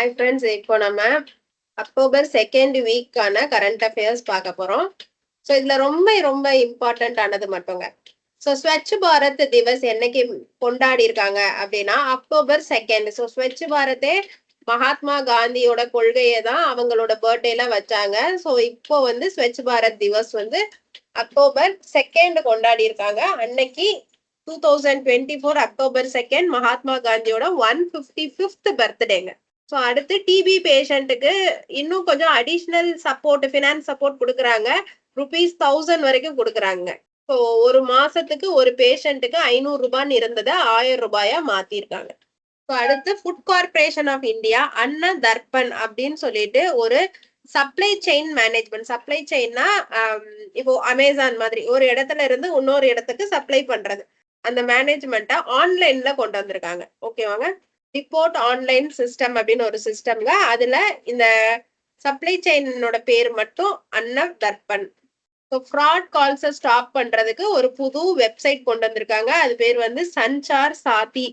Hi friends, இப்போ நம்ம October 2nd வீக்கான கரண்ட் அஃபேர்ஸ் பார்க்க போறோம். ஸோ இதுல ரொம்ப ரொம்ப இம்பார்ட்டன்ட் ஆனது மட்டுங்க. ஸோ ஸ்வச் பாரத் திவஸ் என்னைக்கு கொண்டாடி இருக்காங்க அப்படின்னா அக்டோபர் 2nd. ஸோ ஸ்வச் பாரத்தே மகாத்மா காந்தியோட கொள்கையை தான் அவங்களோட பர்த்டேல வச்சாங்க. ஸோ இப்போ ஸ்வச் பாரத் திவஸ் அக்டோபர் 2nd கொண்டாடி இருக்காங்க. அன்னைக்கு 2024 அக்டோபர் 2nd மகாத்மா காந்தியோட 155th பர்த்டேங்க. ஸோ அடுத்து டிபி பேஷண்ட்டுக்கு இன்னும் கொஞ்சம் அடிஷ்னல் சப்போர்ட், ஃபினான்ஸ் சப்போர்ட் கொடுக்குறாங்க. ₹1000 வரைக்கும் கொடுக்குறாங்க. ஸோ ஒரு மாசத்துக்கு ஒரு பேஷண்ட்டுக்கு 500 ரூபான்னு இருந்ததை 1000 ரூபாயா மாத்திருக்காங்க. ஸோ அடுத்து ஃபுட் கார்பரேஷன் ஆஃப் இந்தியா அன்ன தர்ப்பன் அப்படின்னு சொல்லிட்டு ஒரு சப்ளை செயின் மேனேஜ்மெண்ட். சப்ளை செயின்னா இப்போ அமேசான் மாதிரி ஒரு இடத்துல இருந்து இன்னொரு இடத்துக்கு சப்ளை பண்றது, அந்த மேனேஜ்மெண்ட்டை ஆன்லைன்ல கொண்டு வந்திருக்காங்க. ஓகேவாங்க. ரிப்போர்ட் ஆன்லைன் சிஸ்டம் அப்படின்னு ஒரு சிஸ்டம்ங்க. அதுல இந்த சப்ளை செயினோட பேர் மட்டும் அன்ன தர்ப்பன். ஸோ ஃப்ராட் கால்ஸை ஸ்டாப் பண்றதுக்கு ஒரு புது வெப்சைட் கொண்டு வந்திருக்காங்க. அது பேர் சஞ்சார் சாத்தி.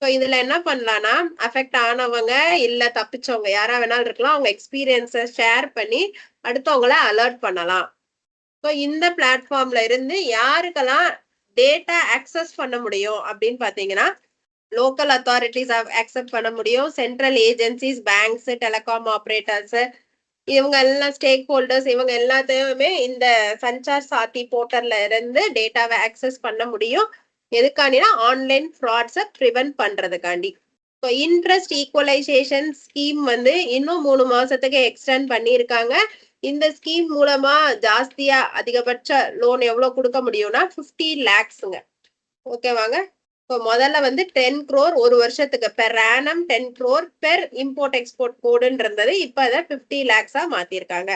ஸோ இதுல என்ன பண்ணலாம்னா, அஃபெக்ட் ஆனவங்க இல்ல தப்பிச்சவங்க யாரா வேணாலும் இருக்கலாம், அவங்க எக்ஸ்பீரியன்ஸை ஷேர் பண்ணி அடுத்தவங்கள அலர்ட் பண்ணலாம். ஸோ இந்த பிளாட்ஃபார்ம்ல இருந்து யாருக்கெல்லாம் டேட்டா ஆக்சஸ் பண்ண முடியும் அப்படின்னு பாத்தீங்கன்னா, லோக்கல் அத்தாரிட்டிஸ் அக்செப்ட் பண்ண முடியும், central agencies, banks, telecom operators, இவங்க எல்லாம் ஸ்டேக் ஹோல்டர்ஸ், இவங்க எல்லாத்தையுமே இந்த சஞ்சார் சாத்தி போர்ட்டல்ல இருந்து டேட்டாவை ஆக்சஸ் பண்ண முடியும். எதுக்காண்டினா ஆன்லைன் ஃப்ராட்ஸை ப்ரிவென்ட் பண்றதுக்காண்டி. ஸோ இன்ட்ரெஸ்ட் ஈக்குவலைசேஷன் ஸ்கீம் இன்னும் 3 மாசத்துக்கு எக்ஸ்டெண்ட் பண்ணியிருக்காங்க. இந்த ஸ்கீம் மூலமா ஜாஸ்தியா அதிகபட்ச லோன் எவ்வளவு கொடுக்க முடியும்னா 50 lakhsங்க. ஓகேவாங்க. இப்போ முதல்ல 10 crore ஒரு வருஷத்துக்கு per annum 10 crore per import export கோடுன்னு இருந்தது. இப்போ அதை 50 lakhsா மாத்திருக்காங்க.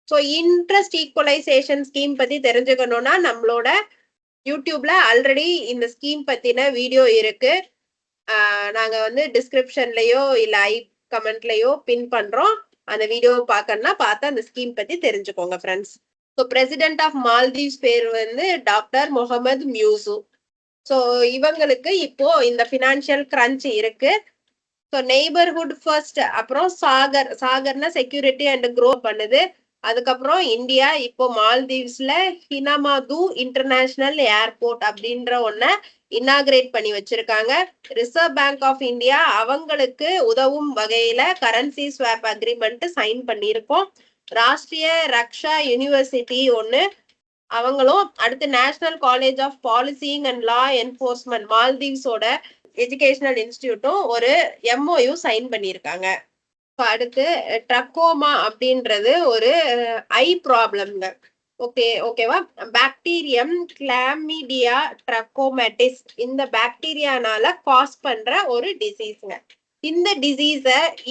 ஸோ இன்ட்ரெஸ்ட் ஈக்குவலைசேஷன் ஸ்கீம் பத்தி தெரிஞ்சுக்கணும்னா நம்மளோட யூடியூப்ல ஆல்ரெடி இந்த ஸ்கீம் பத்தின வீடியோ இருக்கு. நாங்க டிஸ்கிரிப்ஷன்லயோ இல்ல கமெண்ட்லயோ பின் பண்றோம். அந்த வீடியோ பார்க்கணும்னா பார்த்து அந்த ஸ்கீம் பத்தி தெரிஞ்சுக்கோங்க friends. So president of Maldives பேர் டாக்டர் முகமது மியூசு. ஸோ இவங்களுக்கு இப்போ இந்த ஃபினான்ஷியல் கிரன்ச் இருக்கு. ஸோ நெய்பர்ஹுட் ஃபர்ஸ்ட், அப்புறம் சாகர்னா செக்யூரிட்டி அண்ட் க்ரோ பண்ணுது. அதுக்கப்புறம் இந்தியா இப்போ மால்தீவ்ஸ்ல ஹினமாது இன்டர்நேஷனல் ஏர்போர்ட் அப்படின்ற ஒன்ன இனாகிரேட் பண்ணி வச்சிருக்காங்க. ரிசர்வ் பேங்க் ஆஃப் இந்தியா அவங்களுக்கு உதவும் வகையில கரன்சி ஸ்வாப் அக்ரிமெண்ட் சைன் பண்ணியிருக்கோம். ராஷ்டிரிய ரக்ஷா யூனிவர்சிட்டி ஒன்னு அவங்களும், அடுத்து national college of policing and law enforcement மால்தீவ்ஸோட எஜுகேஷனல் இன்ஸ்டிடியூட்டும் ஒரு MOU சைன் பண்ணியிருக்காங்க. அடுத்து ட்ரக்கோமா அப்படின்றது ஒரு ஐ ப்ராப்ளம்ங்க. ஓகேவா. பாக்டீரியம் கிளாமிடியா ட்ரக்கோமேட்டிஸ் இந்த பாக்டீரியானால காஸ் பண்ற ஒரு டிசீஸ்ங்க. இந்த டிசீஸ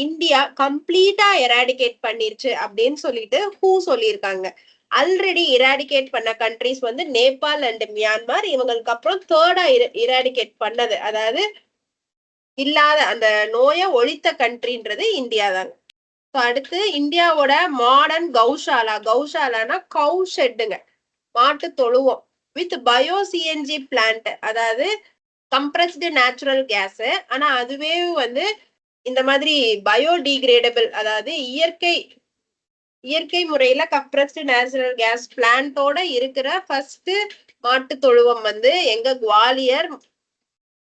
இந்தியா கம்ப்ளீட்டா எராடிகேட் பண்ணிருச்சு அப்படின்னு சொல்லிட்டு ஹூ சொல்லியிருக்காங்க. ஆல்ரெடி இராடிகேட் பண்ண கண்ட்ரிஸ் நேபாள் அண்ட் மியான்மர். இவங்களுக்கு அப்புறம் தேர்டா இராடிகேட் பண்ணது, அதாவது இல்லாத அந்த நோயை ஒழித்த கண்ட்ரின்றது இந்தியா தாங்க. ஸோ அடுத்து இந்தியாவோட மாடர்ன் கௌஷாலானா கவு ஷெட்டுங்க, மாட்டு தொழுவம் வித் பயோ சிஎன்ஜி பிளான்ட், அதாவது கம்ப்ரஸ்டு நேச்சுரல் கேஸ். ஆனா அதுவே இந்த மாதிரி பயோடிகிரேடபிள், அதாவது இயற்கை முறையில கம்ப்ரஸ்டு நேச்சுரல் கேஸ் பிளான்ட்டோட இருக்கிற ஃபர்ஸ்ட் மாட்டு தொழுவம் எங்க குவாலியர்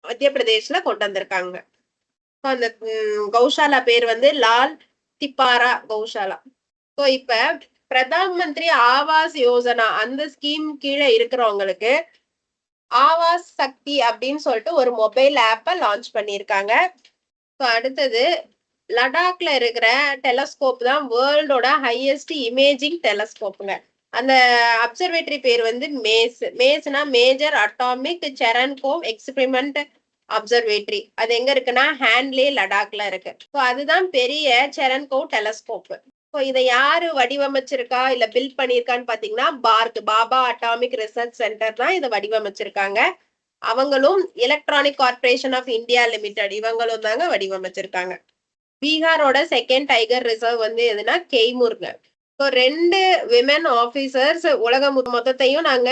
மத்திய பிரதேஷ்ல கொண்டு வந்திருக்காங்க. அந்த கௌஷாலா பேர் லால் திப்பாரா கௌஷாலா. ஸோ இப்ப பிரதான் மந்திரி ஆவாஸ் யோஜனா அந்த ஸ்கீம் கீழே இருக்கிறவங்களுக்கு ஆவாஸ் சக்தி அப்படின்னு சொல்லிட்டு ஒரு மொபைல் ஆப்பை லான்ச் பண்ணியிருக்காங்க. ஸோ அடுத்தது லடாக்ல இருக்கிற டெலஸ்கோப் தான் வேர்ல்டோட ஹையஸ்ட் இமேஜிங் டெலஸ்கோப்புங்க. அந்த அப்சர்வேட்டரி பேர் மேஸ்னா மேஜர் அட்டாமிக் செரன்கோவ் எக்ஸ்பெரிமெண்ட் அப்சர்வேட்டரி. அது எங்க இருக்குன்னா ஹேண்ட்லே லடாக்ல இருக்கு. ஸோ அதுதான் பெரிய செரன்கோவ் டெலஸ்கோப். ஸோ இதை யாரு வடிவமைச்சிருக்கா இல்ல பில்ட் பண்ணிருக்கான்னு பாத்தீங்கன்னா பாபா அட்டாமிக் ரிசர்ச் சென்டர் தான் இதை வடிவமைச்சிருக்காங்க. அவங்களும் electronic corporation of India limited இவங்களும் தாங்க வடிவமைச்சிருக்காங்க. பீகாரோட 2nd டைகர் ரிசர்வ் எதுனா கெய்மூர்ங்க. ஸோ 2 விமன் ஆபீசர்ஸ் உலகம் மொத்தத்தையும் நாங்க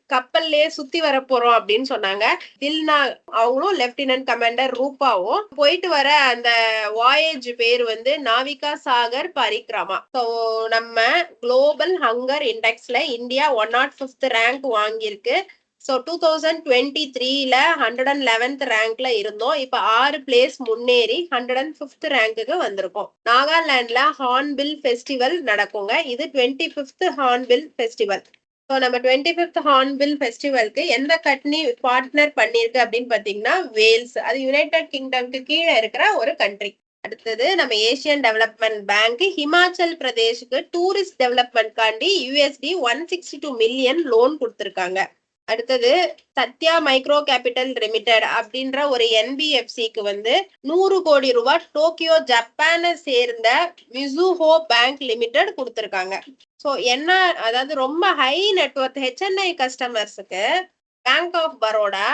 கப்பல்லே சுத்தி வர போறோம் அப்படின்னு சொன்னாங்க. தில்னா அவங்களும் லெப்டினன்ட் கமாண்டர் ரூபாவும் போயிட்டு வர அந்த வாயேஜ் பேர் வந்து நாவிகா சாகர் பரிக்ரமா. ஸோ நம்ம குளோபல் ஹங்கர் இண்டெக்ஸ்ல இந்தியா 105th ரேங்க் வாங்கியிருக்கு. ஸோ 2023ல 111th ரேங்க்ல இருந்தோம். இப்ப 6 பிளேஸ் முன்னேறி 105th ரேங்க்குக்கு வந்திருக்கோம். நாகாலாந்துல ஹார்ன்பில் ஃபெஸ்டிவல் நடக்குங்க. இது 25th ஹார்ன்பில் ஃபெஸ்டிவல். ஸோ நம்ம 25th ஹார்ன்பில் ஃபெஸ்டிவலுக்கு எந்த கண்ட்ரி பார்ட்னர் பண்ணிருக்கு அப்படின்னு பாத்தீங்கன்னா வேல்ஸ். அது யுனைடெட் கிங்டம்க்கு கீழே இருக்கிற ஒரு கண்ட்ரி. அடுத்தது நம்ம ஏசியன் டெவலப்மெண்ட் பேங்க் ஹிமாச்சல் பிரதேஷ்க்கு டூரிஸ்ட் டெவலப்மெண்ட் காண்டி USD 162 மில்லியன் லோன் கொடுத்திருக்காங்க. அடுத்தது சத்யா மைக்ரோ கேபிட்டல் லிமிடெட் அப்படின்ற ஒரு NBFCக்கு வந்து 100 கோடி ரூபாய் டோக்கியோ ஜப்பானை சேர்ந்த மிசுஹோ பேங்க் லிமிடெட் கொடுத்திருக்காங்க. ஸோ என்ன, அதாவது ரொம்ப ஹை நெட்வொர்க் HNI கஸ்டமர்ஸுக்கு bank of Baroda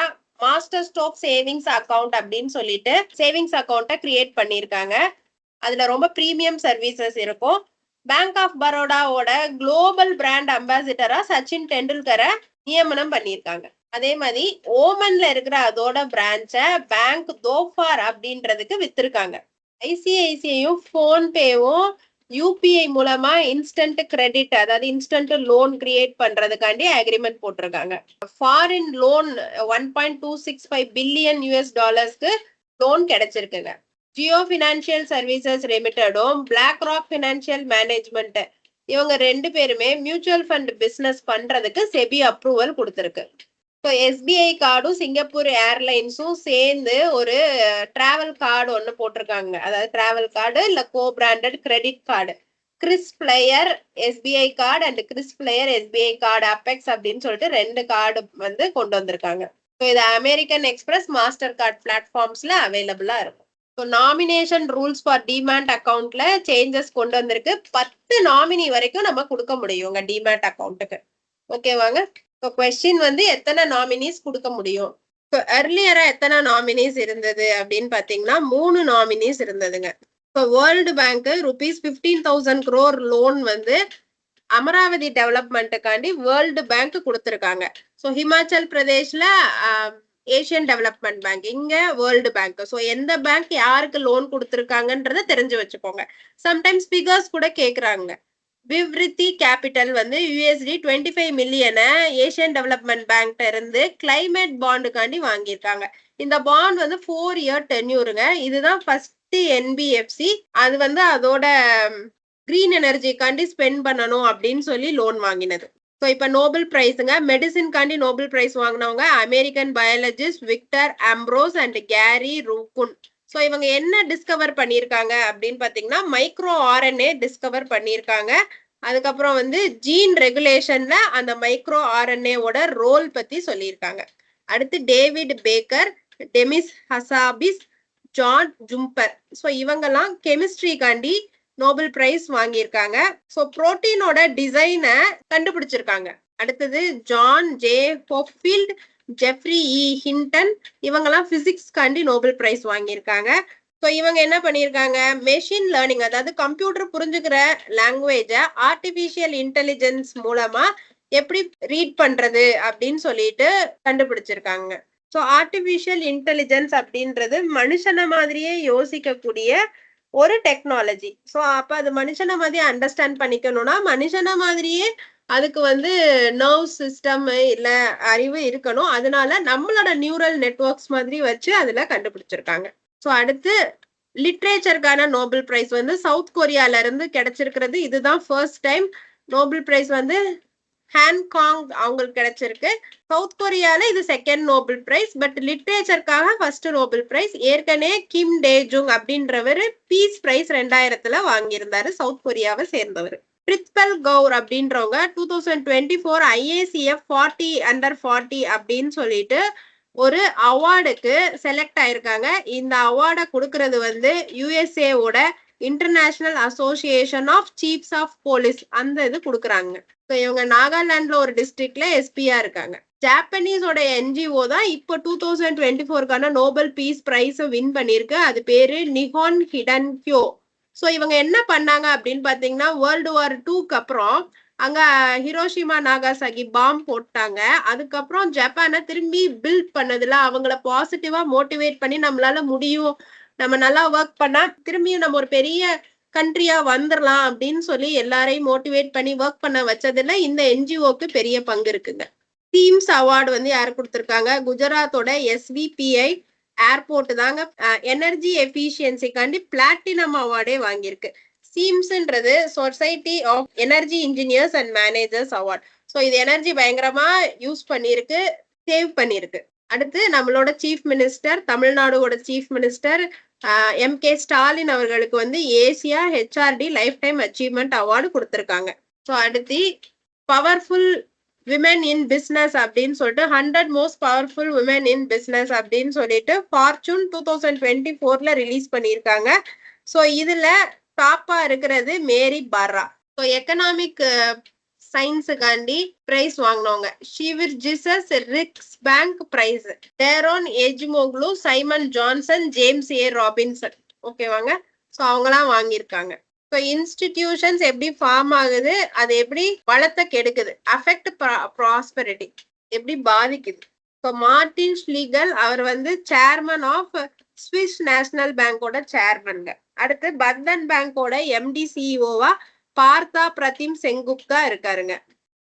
master stroke savings account அப்படின்னு சொல்லிட்டு சேவிங்ஸ் அக்கௌண்ட்டை கிரியேட் பண்ணியிருக்காங்க. அதுல ரொம்ப பிரீமியம் சர்வீசஸ் இருக்கும். பேங்க் ஆஃப் பரோடாவோட குளோபல் பிராண்ட் அம்பாசிடரா சச்சின் டெண்டுல்கரை நியமனம் பண்ணியிருக்காங்க. அதே மாதிரி ஓமன்ல இருக்கிற அதோட பிரான்ச்ச பேங்க் தோஃபார் அப்படின்றதுக்கு வித்திருக்காங்க. ICICIயும் போன்பேவும் UPI மூலமா இன்ஸ்டன்ட் கிரெடிட், அதாவது இன்ஸ்டன்ட் லோன் கிரியேட் பண்றதுக்காண்டி அக்ரிமெண்ட் போட்டிருக்காங்க. ஃபாரின் லோன் $1.265 பில்லியன் லோன் கிடைச்சிருக்குங்க. ஜியோ பினான்சியல் சர்வீசஸ் லிமிடெடும் பிளாக் ராக் பினான்சியல் மேனேஜ்மெண்ட் இவங்க 2 பேருமே மியூச்சுவல் ஃபண்ட் பிசினஸ் பண்றதுக்கு செபி அப்ரூவல் கொடுத்திருக்கு. ஸோ SBI கார்டும் சிங்கப்பூர் ஏர்லைன்ஸும் சேர்ந்து ஒரு டிராவல் கார்டு ஒன்று போட்டிருக்காங்க. அதாவது டிராவல் கார்டு இல்ல கோ branded credit card Chris player SBI card and Chris player SBI card apex அப்படின்னு சொல்லிட்டு 2 கார்டு வந்து கொண்டு வந்திருக்காங்க. ஸோ இது அமெரிக்கன் எக்ஸ்பிரஸ் மாஸ்டர் கார்டு பிளாட்ஃபார்ம்ஸ்ல அவைலபிளா இருக்கும். நாமினேஷன் ரூல்ஸ் ஃபார் டிமேட் அக்கௌண்ட்ல சேஞ்சஸ் கொண்டு வந்திருக்கு. 10 நாமினி வரைக்கும் நம்ம கொடுக்க முடியுங்க டிமேட் அக்கௌண்ட்டுக்கு. ஓகேவாங்க. இப்போ கொஸ்டின் வந்து எத்தனை நாமினிஸ் கொடுக்க முடியும். இப்போ எர்லியரா எத்தனை நாமினிஸ் இருந்தது அப்படின்னு பாத்தீங்கன்னா 3 நாமினிஸ் இருந்ததுங்க. இப்போ வேர்ல்டு பேங்க் ₹15,000 crore லோன் வந்து அமராவதி டெவலப்மெண்ட்டுக்காண்டி வேர்ல்டு பேங்க் கொடுத்திருக்காங்க. ஸோ ஹிமாச்சல் பிரதேஷ்ல ஏசியன் டெவலப்மெண்ட் பேங்க், இங்க வேர்ல்டு பேங்க். ஸோ எந்த பேங்க் யாருக்கு லோன் கொடுத்திருக்காங்கன்றத தெரிஞ்சு வச்சுக்கோங்க. சம்டைம்ஸ் ஃபிகர்ஸ் கூட கேக்குறாங்க. விவ்ரித்தி கேபிட்டல் வந்து USD 25 மில்லியனை ஏசியன் டெவலப்மெண்ட் பேங்க்ல இருந்து கிளைமேட் பாண்டுக்காண்டி வாங்கியிருக்காங்க. இந்த பாண்ட் வந்து 4 year டென்யூருங்க. இதுதான் ஃபர்ஸ்ட் NBFC அது வந்து அதோட கிரீன் எனர்ஜிக்காண்டி ஸ்பெண்ட் பண்ணணும் அப்படின்னு சொல்லி லோன் வாங்கினது. ஸோ இப்போ நோபல் பிரைஸுங்க, மெடிசின்காண்டி நோபல் பிரைஸ் வாங்கினவங்க American biologist Victor Ambros and Gary Ruvkun. So இவங்க என்ன டிஸ்கவர் பண்ணியிருக்காங்க அப்படின்னு பார்த்தீங்கன்னா மைக்ரோ RNA டிஸ்கவர் பண்ணியிருக்காங்க. அதுக்கப்புறம் வந்து ஜீன் ரெகுலேஷன்ல அந்த மைக்ரோ RNAவோட ரோல் பத்தி சொல்லியிருக்காங்க. அடுத்து டேவிட் பேக்கர், டெமிஸ் ஹசாபிஸ், ஜான் ஜும்பர். ஸோ இவங்கெல்லாம் கெமிஸ்ட்ரிக்காண்டி நோபல் பிரைஸ் வாங்கியிருக்காங்க. ஸோ புரோட்டீனோட டிசைனை கண்டுபிடிச்சிருக்காங்க. அடுத்தது ஜான் ஜே ஹோப்ஃபீல்ட், ஜெஃப்ரி ஹிண்டன் இவங்கெல்லாம் பிசிக்ஸ்காண்டி நோபல் பிரைஸ் வாங்கியிருக்காங்க. ஸோ இவங்க என்ன பண்ணியிருக்காங்க, மெஷின் லேர்னிங், அதாவது கம்ப்யூட்டர் புரிஞ்சுக்கிற லாங்குவேஜை ஆர்டிபிஷியல் இன்டெலிஜென்ஸ் மூலமா எப்படி ரீட் பண்றது அப்படின்னு சொல்லிட்டு கண்டுபிடிச்சிருக்காங்க. ஸோ ஆர்டிபிஷியல் இன்டெலிஜென்ஸ் அப்படின்றது மனுஷன மாதிரியே யோசிக்கக்கூடிய ஒரு டெக்னாலஜி. ஸோ அப்ப அது மனுஷன மாதிரி அண்டர்ஸ்டாண்ட் பண்ணிக்கணும்னா மனுஷன மாதிரியே அதுக்கு வந்து நர்வ் சிஸ்டம் இல்ல அறிவு இருக்கணும். அதனால நம்மளோட நியூரல் நெட்வொர்க்ஸ் மாதிரி வச்சு அதுல கண்டுபிடிச்சிருக்காங்க. ஸோ அடுத்து லிட்ரேச்சருக்கான நோபல் பிரைஸ் வந்து சவுத் கொரியால இருந்து கிடைச்சிருக்கிறது. இதுதான் ஃபர்ஸ்ட் டைம் நோபல் பிரைஸ் வந்து ஹாங்காங் அவங்களுக்கு கிடைச்சிருக்கு. சவுத் கொரியால இது செகண்ட் நோபல் பிரைஸ். பட் லிட்ரேச்சருக்காக ஃபர்ஸ்ட் நோபல் பிரைஸ் ஏற்கனவே கிம் டேஜுங் அப்படின்றவர் பீஸ் பிரைஸ் 2000 வாங்கியிருந்தாரு, சவுத் கொரியாவை சேர்ந்தவர். பிரித்பல் கவுர் அப்படின்றவங்க 2024 IACF 40under40 அப்படின்னு சொல்லிட்டு ஒரு அவார்டுக்கு செலக்ட் ஆயிருக்காங்க. இந்த அவார்டை கொடுக்கறது வந்து USA-ஓட international association of chiefs of police அந்த இது கொடுக்குறாங்க. இவங்க நாகாலாந்துல ஒரு டிஸ்ட்ரிக்ட்ல SPயா இருக்காங்க. ஜாப்பனீஸோட NGO தான் இப்போ 2024க்கான நோபல் பீஸ் பிரைஸ் வின் பண்ணிருக்கு. அது பேரு நிஹான் ஹிடன் கியோ. ஸோ இவங்க என்ன பண்ணாங்க அப்படின்னு பாத்தீங்கன்னா World War II அப்புறம் அங்க ஹிரோஷிமா நாகாசாகி பாம் போட்டாங்க. அதுக்கப்புறம் ஜப்பானை திரும்பி பில்ட் பண்ணதுல அவங்கள பாசிட்டிவா மோட்டிவேட் பண்ணி நம்மளால முடியும், நம்ம நல்லா ஒர்க் பண்ணா திரும்பியும் நம்ம ஒரு பெரிய கண்ட்ரியா வந்துடலாம் அப்படின்னு சொல்லி எல்லாரையும் மோட்டிவேட் பண்ணி ஒர்க் பண்ண வச்சதுல இந்த என்ஜிஓக்கு பெரிய பங்கு இருக்குங்க. தீம்ஸ் அவார்டு வந்து யாரு கொடுத்திருக்காங்க? குஜராத்தோட SVPI ஏர்போர்ட் தாங்க எனர்ஜி எஃபிஷியன்சிக்காண்டி பிளாட்டினம் அவார்டே வாங்கியிருக்கு. சீம்ஸ்ன்றது society of energy engineers and managers award. So இது எனர்ஜி பயங்கரமா யூஸ் பண்ணிருக்கு, சேவ் பண்ணிருக்கு. அடுத்து நம்மளோட சீஃப் மினிஸ்டர், தமிழ்நாடோட சீஃப் மினிஸ்டர் MK ஸ்டாலின் அவர்களுக்கு வந்து Asia HRD lifetime achievement award கொடுத்திருக்காங்க. ஸோ அடுத்து பவர்ஃபுல் விமன் இன் பிசினஸ் அப்படின்னு சொல்லிட்டு 100 most powerful women in business அப்படின்னு சொல்லிட்டு ஃபார்ச்சூன் 2024ல ரிலீஸ் பண்ணியிருக்காங்க. ஸோ இதுல டாப்பா இருக்கிறது மேரி பர்ரா. ஸோ எக்கனாமிக் சயின்ஸுக்காண்டி பிரைஸ் வாங்கினவங்க Sveriges Riksbank prize, Daron Acemoglu, Simon Johnson, James A Robinson. ஓகேவாங்க. ஸோ அவங்களாம் வாங்கியிருக்காங்க. ஸோ இன்ஸ்டிடியூஷன்ஸ் எப்படி ஃபார்ம் ஆகுது, அது எப்படி வளத்தை கெடுக்குது, அஃபெக்ட் ப்ராஸ்பரிட்டி எப்படி பாதிக்குது. ஸோ மார்டின் ஸ்லீகல் அவர் வந்து சேர்மன் ஆஃப் ஸ்விஸ் நேஷனல் பேங்கோட சேர்மன்ங்க. அடுத்து பந்தன் பேங்கோட MD CEO-வா பார்த்தா பிரதிம் செங்குப்தா இருக்காருங்க.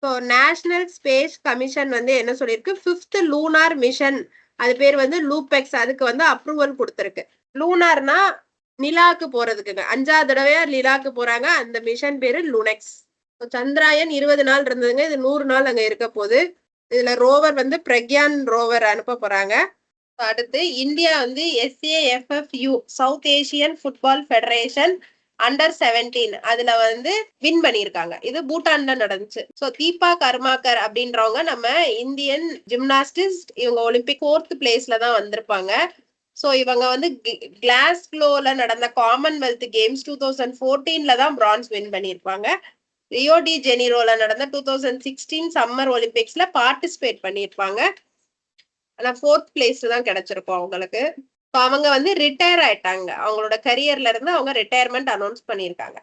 ஸோ நேஷனல் ஸ்பேஸ் கமிஷன் வந்து என்ன சொல்லியிருக்கு, 5th லூனார் மிஷன், அது பேர் வந்து லூபெக்ஸ், அதுக்கு வந்து அப்ரூவல் கொடுத்துருக்கு. லூனார்னா நிலாக்கு போறதுக்குங்க, 5வது தடவையா நிலாக்கு போறாங்க. அந்த மிஷன் பேரு லுனெக்ஸ். சந்திராயன் 20 நாள் இருந்ததுங்க, இது 100 நாள் அங்க இருக்க போகுது. இதுல ரோவர் வந்து பிரக்யான் ரோவர் அனுப்ப போறாங்க. அடுத்து இந்தியா வந்து SAFFU south Asian football federation under 17 அதுல வந்து வின் பண்ணியிருக்காங்க. இது பூட்டான்ல நடந்துச்சு. ஸோ தீபா கர்மாக்கர் அப்படின்றவங்க நம்ம இந்தியன் ஜிம்னாஸ்டிஸ்ட், இவங்க ஒலிம்பிக் 4th பிளேஸ்ல தான் வந்திருப்பாங்க. ஸோ இவங்க வந்து கிளாஸ்கோல நடந்த காமன்வெல்த் கேம்ஸ் 2014ல தான் பிரான்ஸ் வின் பண்ணியிருப்பாங்க. ரியோ டி ஜெனிரோல நடந்த 2016 சம்மர் ஒலிம்பிக்ஸ்ல பார்ட்டிசிபேட் பண்ணியிருப்பாங்க. ஆனா 4th பிளேஸ் தான் கிடைச்சிருக்கும் அவங்களுக்கு. அவங்க வந்து ரிட்டையர் ஆயிட்டாங்க, அவங்களோட கரியர்ல இருந்து அவங்க ரிட்டையர்மெண்ட் அனௌன்ஸ் பண்ணியிருக்காங்க.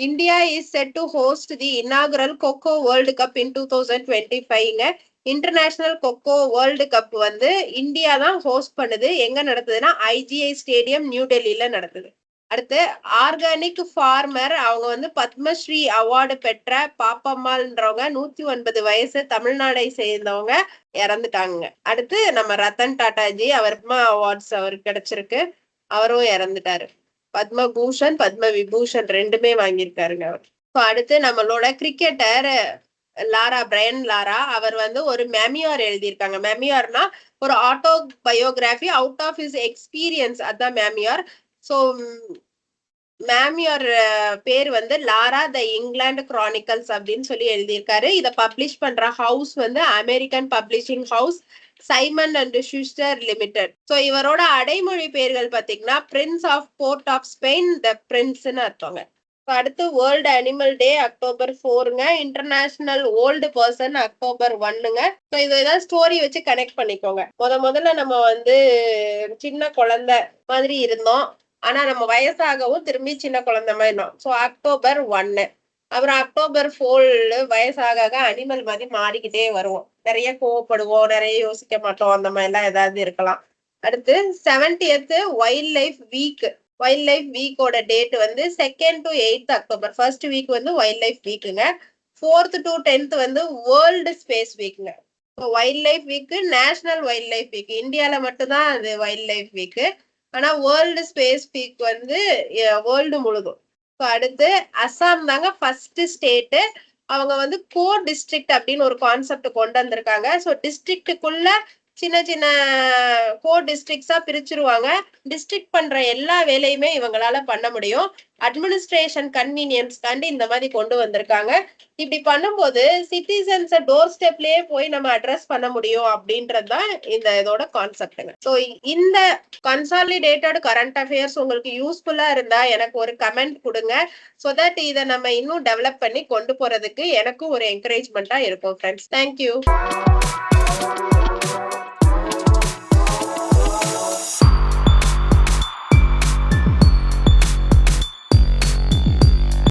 India is set to host the inaugural kho kho world cup in 2025ங்க. இன்டர்நேஷனல் கொக்கோ வேர்ல்டு கப் வந்து இந்தியா தான் ஹோஸ்ட் பண்ணுது. எங்க நடத்துதுன்னா IGI ஸ்டேடியம் நியூ டெல்லியில நடத்துது. அடுத்து ஆர்கானிக் ஃபார்மர், அவங்க வந்து பத்மஸ்ரீ அவார்டு பெற்ற பாப்பம்மாள்ன்றவங்க 109 வயசு, தமிழ்நாடை சேர்ந்தவங்க, இறந்துட்டாங்க. அடுத்து நம்ம ரத்தன் டாட்டாஜி, அவர் அவார்ட்ஸ் அவருக்கு கிடைச்சிருக்கு, அவரும் இறந்துட்டாரு. பத்மபூஷன் பத்ம விபூஷன் ரெண்டுமே வாங்கியிருக்காருங்க அவர். அடுத்து நம்மளோட கிரிக்கெட்டர் பிரையன் லாரா, அவர் வந்து ஒரு மெமியார் எழுதியிருக்காங்க. மெமியார்னா ஒரு autobiography out of his experience, அதான் மெமியார். ஸோ மேமியார் பேர் வந்து லாரா த இங்கிலாந்து கிரானிக்கல்ஸ் அப்படின்னு சொல்லி எழுதியிருக்காரு. இதை பப்ளிஷ் பண்ற ஹவுஸ் வந்து American publishing house Simon and Schuster limited. So இவரோட அடைமொழி பேர்கள் பார்த்தீங்கன்னா prince of port of Spain, the பிரின்ஸ்ன்னு அர்த்தங்க. அடுத்து வேர்ல்டு அனிமல் டே October 4ங்க. இன்டர்நேஷனல் ஓல்டு பர்சன் October 1ங்க. ஸோ இதெல்லாம் ஸ்டோரி வச்சு கனெக்ட் பண்ணிக்கோங்க. முதல்ல நம்ம வந்து சின்ன குழந்தை மாதிரி இருந்தோம், ஆனா நம்ம வயசாகவும் திரும்பி சின்ன குழந்தை மாதிரி இருந்தோம். So October 1. அப்புறம் October 4 வயசாக அனிமல் மாதிரி மாறிக்கிட்டே வருவோம், நிறைய கோவப்படுவோம், நிறைய யோசிக்க மாட்டோம், அந்த மாதிரி எல்லாம் ஏதாவது இருக்கலாம். அடுத்து 70th wild life week. Wild life வீக்கோட டேட் வந்து 2nd to 8th October. First week வந்து வைல்ட் லைஃப் வீக்குங்க. 4th to 10th வந்து வேர்ல்டு ஸ்பேஸ் வீக்குங்க. Wild life week national wild life week, இந்தியால மட்டும்தான் அது வைல்ட் லைஃப் வீக்கு. ஆனா வேர்ல்டு ஸ்பேஸ் வீக் வந்து வேர்ல்டு முழுதும். அடுத்து அசாம் தாங்க ஃபர்ஸ்ட் ஸ்டேட்டு. அவங்க வந்து கோர் டிஸ்ட்ரிக்ட் அப்படின்னு ஒரு கான்செப்ட் கொண்டு வந்திருக்காங்க. ஸோ டிஸ்ட்ரிக்டுக்குள்ள சின்ன சின்ன கோர் டிஸ்ட்ரிக்ட்ஸா பிரிச்சிருவாங்க. டிஸ்ட்ரிக்ட் பண்ற எல்லா வேலையுமே இவங்களால பண்ண முடியும். அட்மினிஸ்ட்ரேஷன் கன்வீனியன்ஸ்காண்டி இந்த மாதிரி கொண்டு வந்திருக்காங்க. இப்படி பண்ணும்போது சிட்டிசன்ஸை டோர் ஸ்டெப்லயே போய் நம்ம அட்ரஸ் பண்ண முடியும் அப்படின்றதுதான் இந்த இதோட கான்செப்டுங்க. ஸோ இந்த கன்சாலிடேட்டட் கரண்ட் அஃபேர்ஸ் உங்களுக்கு யூஸ்ஃபுல்லா இருந்தா எனக்கு ஒரு கமெண்ட் கொடுங்க. ஸோ தட் இதை நம்ம இன்னும் டெவலப் பண்ணி கொண்டு போறதுக்கு எனக்கும் ஒரு என்கரேஜ்மெண்டா இருக்கும் ஃப்ரெண்ட்ஸ். தேங்க்யூ.